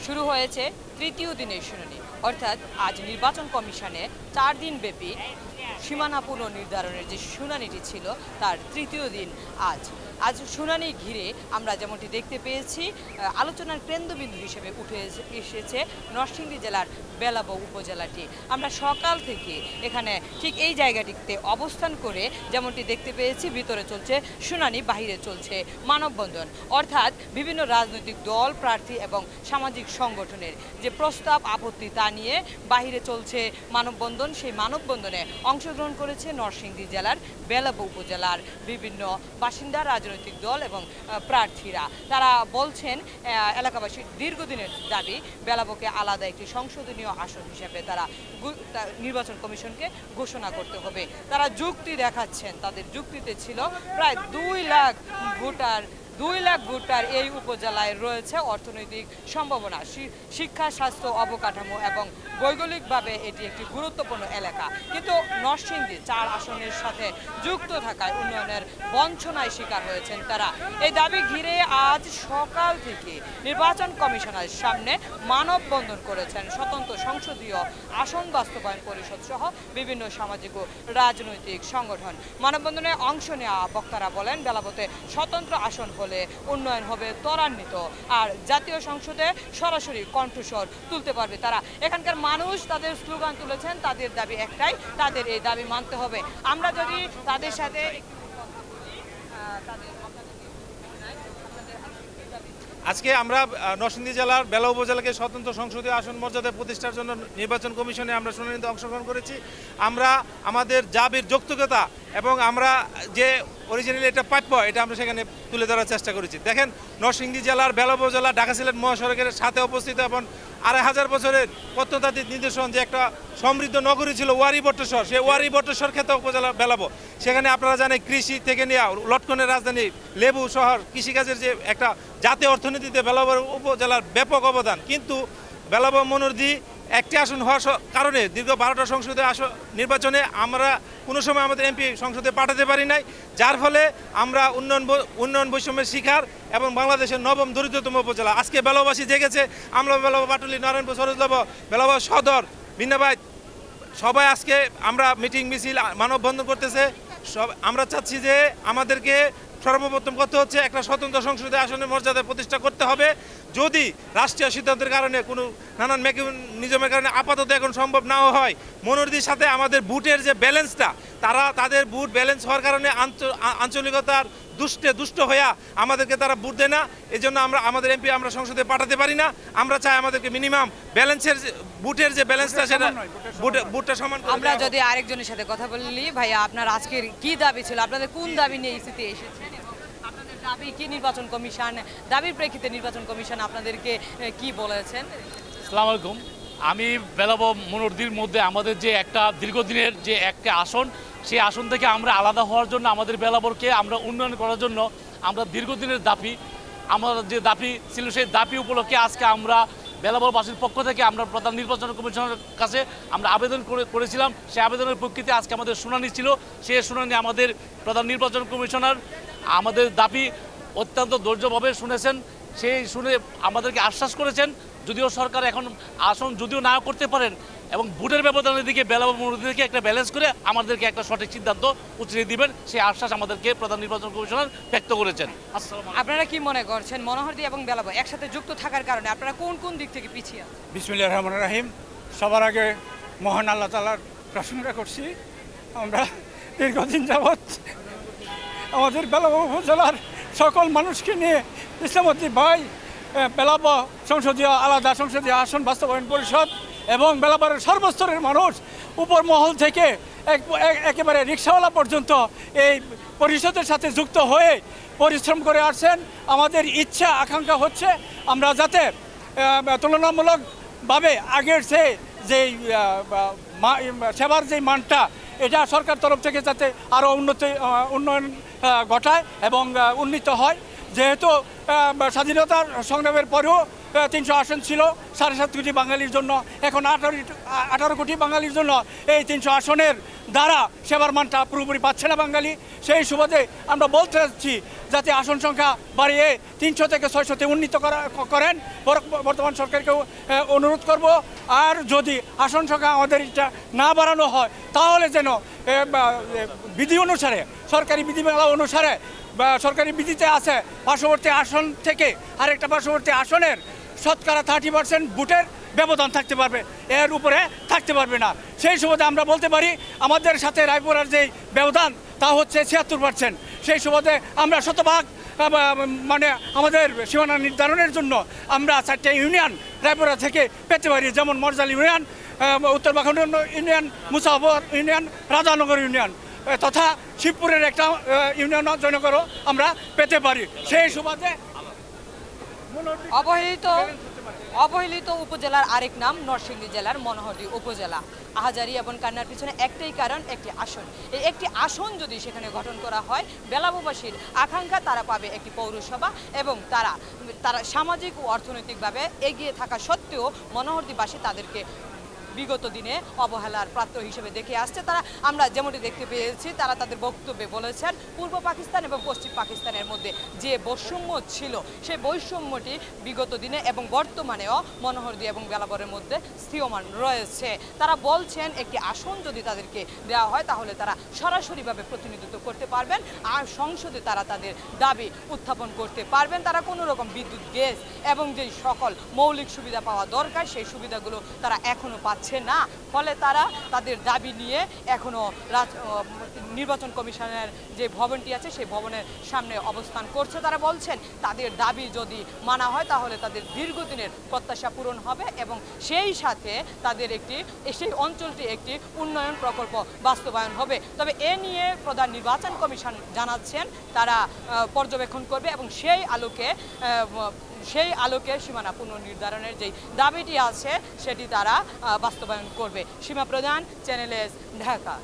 শুরু হয়েছে তৃতীয় দিনের শুনানি, অর্থাৎ আজ নির্বাচন কমিশনে 4 দিন ব্যাপী সীমানা পুনর্নির্ধারণের যে শুনানিটি ছিল তার তৃতীয় দিন আজ শুনানি ঘিরে আমরা যেমনটি দেখতে পেয়েছি, আলোচনার কেন্দ্রবিন্দু হিসেবে উঠে এসেছে নরসিংদী জেলার বেলাব উপজেলাটি। আমরা সকাল থেকে এখানে ঠিক এই জায়গাটিতে অবস্থান করে যেমনটি দেখতে পেয়েছি, ভিতরে চলছে শুনানি, বাহিরে চলছে মানববন্ধন, অর্থাৎ বিভিন্ন রাজনৈতিক দল, প্রার্থী এবং সামাজিক সংগঠনের যে প্রস্তাব আপত্তি তা নিয়ে বাহিরে চলছে মানববন্ধন। সেই মানববন্ধনে অংশগ্রহণ করেছে নরসিংদী জেলার বেলাব উপজেলার বিভিন্ন বাসিন্দা, রাজনৈতিক দল এবং প্রার্থীরা। তারা বলছেন এলাকাবাসীর দীর্ঘদিনের দাবি বেলাবকে আলাদা একটি সংসদীয় আসন হিসেবে তারা নির্বাচন কমিশনকে ঘোষণা করতে হবে। তারা যুক্তি দেখাচ্ছেন, তাদের যুক্তিতে ছিল প্রায় 2 লাখ ভোটার এই উপজেলায় রয়েছে, অর্থনৈতিক সম্ভাবনা, শিক্ষা, স্বাস্থ্য, অবকাঠামো এবং ভৌগোলিকভাবে এটি একটি গুরুত্বপূর্ণ এলাকা, কিন্তু নরসিংদী 4 আসনের সাথে যুক্ত থাকায় উন্নয়নের বঞ্চনায় শিকার হয়েছেন তারা। এই দাবি ঘিরে আজ সকাল থেকে নির্বাচন কমিশনের সামনে মানববন্ধন করেছেন স্বতন্ত্র সংসদীয় আসন বাস্তবায়ন পরিষদ সহ বিভিন্ন সামাজিক ও রাজনৈতিক সংগঠন। মানববন্ধনে অংশ নেওয়া বক্তারা বলেন, বেলাবতে স্বতন্ত্র আসন হলে উন্নয়ন হবে ত্বরান্বিত, আর জাতীয় সংসদে সরাসরি কণ্ঠস্বর তুলতে পারবে তারা। এখানকার মানুষ তাদের স্লোগান তুলেছেন, তাদের দাবি একটাই, তাদের এই দাবি মানতে হবে। আমরা যদি তাদের সাথে আজকে আমরা নরসিংদী জেলার বেলা উপজেলাকে স্বতন্ত্র সংসদীয় আসন মর্যাদা প্রতিষ্ঠার জন্য নির্বাচন কমিশনে আমরা শুনানিতে অংশগ্রহণ করেছি। আমরা আমাদের দাবির যৌক্তিকতা এবং আমরা যে অরিজিনালি এটা প্রাপ্য এটা আমরা সেখানে তুলে ধরার চেষ্টা করেছি। দেখেন, নরসিংদী জেলার বেলা উপজেলা ঢাকা সিলেট মহাসড়কের সাথে অবস্থিত এবং 2500 বছরের প্রত্নতাত্ত্বিক নিদর্শন যে একটা সমৃদ্ধ নগরী ছিল ওয়ারি বটেশ্বর, সেই ওয়ারি বটেশ্বর খ্যাত উপজেলা বেলাবো। সেখানে আপনারা জানেন কৃষি থেকে নিয়ে লটকনের রাজধানী, লেবু শহর, কৃষিকাজের যে একটা জাতীয় অর্থনীতিতে বেলাবো উপজেলার ব্যাপক অবদান। কিন্তু বেলাবো মনোরদি একটি আসন হওয়ার কারণে দীর্ঘ 12টা সংসদীয় আসন নির্বাচনে আমরা কোনো সময় আমাদের এমপি সংসদে পাঠাতে পারি নাই, যার ফলে আমরা উন্নয়ন বৈষম্যের শিকার এবং বাংলাদেশের 9ম দরিদ্রতম উপজেলা। আজকে বেলাবাসী জেগেছে, আমরা বেলাবা, পাটুলি, নারায়ণপুর, সরোজলভ, বেলাবা সদর, বিন্নাবাই সবাই আজকে আমরা মিটিং মিছিল মানববন্ধন করতেছে। আমরা চাচ্ছি যে আমাদেরকে সর্বপ্রথম কথা হচ্ছে একটা স্বতন্ত্র সংসদীয় আসনের মর্যাদা প্রতিষ্ঠা করতে হবে। যদি রাষ্ট্রীয় সিদ্ধান্তের কারণে কোনো নানান মেকানিজমের কারণে আপাতত এখন সম্ভব নাও হয়, মনোরদির সাথে আমাদের বুটের যে ব্যালেন্সটা, তাদের বুট ব্যালেন্স হওয়ার কারণে আঞ্চলিকতার দুষ্ট হইয়া আমাদেরকে তারা বুট দেয় না, এই জন্য আমাদের এমপি আমরা সংসদে পাঠাতে পারি না। আমরা চাই আমাদেরকে মিনিমাম ব্যালেন্সের বুটের যে ব্যালেন্সটা সেটা বুটটা সমান। আমরা যদি আরেকজনের সাথে কথা বলি, ভাইয়া আপনার আজকের কি দাবি ছিল, আপনাদের কোন দাবি নিয়ে ইসিতে এসেছেন, আপনাদের দাবি কি নির্বাচন কমিশন, দাবির প্রেক্ষিতে নির্বাচন কমিশন আপনাদেরকে কি বলেছেন? আসসালামু আলাইকুম। আমি বেলাবো মনোরদির মধ্যে আমাদের যে একটা দীর্ঘদিনের যে একটা আসন, সেই আসন থেকে আমরা আলাদা হওয়ার জন্য, আমাদের বেলাবরকে আমরা উন্নয়ন করার জন্য আমরা দীর্ঘদিনের দাবি, আমার যে দাবি ছিল সেই দাবি উপলক্ষে আজকে আমরা বেলাবরবাসীর পক্ষ থেকে আমরা প্রধান নির্বাচন কমিশনের কাছে আমরা আবেদন করেছিলাম। সেই আবেদনের প্রেক্ষিতে আজকে আমাদের শুনানি ছিল। সেই শুনানি আমাদের প্রধান নির্বাচন কমিশনার আমাদের দাবি অত্যন্ত ধৈর্যভাবে শুনেছেন। সেই শুনে আমাদেরকে আশ্বাস করেছেন, যদিও সরকার এখন আসন যদিও না করতে পারেন এবং ভোটের ব্যবধানের দিকে বেলাবো মনোরদিকে একটা ব্যালেন্স করে আমাদেরকে একটা সঠিক সিদ্ধান্ত উঠিয়ে দিবেন, সেই আশ্বাস আমাদেরকে প্রধান নির্বাচন কমিশনার ব্যক্ত করেছেন। আপনারা কি মনে করছেন মনোহরদী এবং বেলাবো একসাথে যুক্ত থাকার কারণে আপনারা কোন কোন দিক থেকে পিছিয়ে আছেন? বিসমিল্লাহির রহমানির রহিম। সবার আগে মহান আল্লাহ তাআলার প্রশংসা করছি। আমরা দীর্ঘদিন যাবৎ আমাদের বেলাবো উপজেলার সকল মানুষকে নিয়ে ইসলামতী ভাই, বেলাবো আলাদা সংসদীয় আসন বাস্তবায়ন পরিষদ এবং বেলাবরের সর্বস্তরের মানুষ, উপর মহল থেকে একেবারে রিক্সাওয়ালা পর্যন্ত এই পরিষদের সাথে যুক্ত হয়ে পরিশ্রম করে আসছেন। আমাদের ইচ্ছা আকাঙ্ক্ষা হচ্ছে আমরা যাতে তুলনামূলকভাবে আগের যেই সেবার যেই মানটা, এটা সরকার তরফ থেকে যাতে আরও উন্নয়ন ঘটায় এবং উন্নীত হয়। যেহেতু স্বাধীনতার সংগ্রামের পরেও 300 আসন ছিল 7.5 কোটি বাঙালির জন্য, এখন 18 কোটি বাঙালির জন্য এই 300 আসনের দ্বারা সেবার মানটা পুরোপুরি পাচ্ছে না বাঙালি। সেই সুবাদে আমরা বলতে চাচ্ছি যাতে আসন সংখ্যা বাড়িয়ে 300 থেকে 600-তে উন্নীত করেন বর্তমান সরকারকেও অনুরোধ করব। আর যদি আসন সংখ্যা আমাদের এটা না বাড়ানো হয় তাহলে যেন বিধি অনুসারে, সরকারি বিধিমালা অনুসারে বা সরকারি বিধিতে আছে পার্শ্ববর্তী আসন থেকে আরেকটা পার্শ্ববর্তী আসনের শতকরা 30% ভোটের ব্যবধান থাকতে পারবে, এর উপরে থাকতে পারবে না। সেই সুবাদে আমরা বলতে পারি আমাদের সাথে রায়পুরার যে ব্যবধান তা হচ্ছে 76%। সেই সুবাদে আমরা শতভাগ মানে আমাদের সীমানা নির্ধারণের জন্য আমরা 4টা ইউনিয়ন রায়পুরা থেকে পেতে পারি, যেমন মরজাল ইউনিয়ন, উত্তর বাখান ইউনিয়ন, মুসাফর ইউনিয়ন, রাজানগর ইউনিয়ন তথা শিবপুরের একটা ইউনিয়ন জনগণও আমরা পেতে পারি। সেই সুবাদে অবহেলিত উপজেলার আরেক নাম নরসিংদী জেলার মনোহরদী উপজেলা। আহাজারি এবং কান্নার পিছনে একটাই কারণ, একটি আসন। এই একটি আসন যদি সেখানে গঠন করা হয়, বেলাববাসীর আকাঙ্ক্ষা তারা পাবে একটি পৌরসভা এবং তারা সামাজিক ও অর্থনৈতিকভাবে এগিয়ে থাকা সত্ত্বেও মনোহরদীবাসী তাদেরকে বিগত দিনে অবহেলার পাত্র হিসেবে দেখে আসছে। তারা আমরা যেমনটি দেখতে পেয়েছি, তারা তাদের বক্তব্যে বলেছেন পূর্ব পাকিস্তান এবং পশ্চিম পাকিস্তানের মধ্যে যে বৈষম্য ছিল সেই বৈষম্যটি বিগত দিনে এবং বর্তমানেও মনোহরদী এবং বেলাবরের মধ্যে স্থিয়মান রয়েছে। তারা বলছেন একটি আসন যদি তাদেরকে দেওয়া হয় তাহলে তারা সরাসরিভাবে প্রতিনিধিত্ব করতে পারবেন আর সংসদে তারা তাদের দাবি উত্থাপন করতে পারবেন। তারা কোনো রকম বিদ্যুৎ, গ্যাস এবং যে সকল মৌলিক সুবিধা পাওয়া দরকার সেই সুবিধাগুলো তারা এখনও পাচ্ছে না। ফলে তারা তাদের দাবি নিয়ে এখনও নির্বাচন কমিশনের যে ভবনটি আছে সেই ভবনের সামনে অবস্থান করছে। তারা বলছেন তাদের দাবি যদি মানা হয় তাহলে তাদের দীর্ঘদিনের প্রত্যাশা পূরণ হবে এবং সেই সাথে তাদের সেই অঞ্চলটি একটি উন্নয়ন প্রকল্প বাস্তবায়ন হবে। তবে এ নিয়ে প্রধান নির্বাচন কমিশন জানাচ্ছেন তারা পর্যবেক্ষণ করবে এবং সেই আলোকে সীমানা পুনর্নির্ধারণের যেই দাবিটি আছে সেটি তারা বাস্তবায়ন করবে। সীমা প্রধান, চ্যানেল এস, ঢাকা।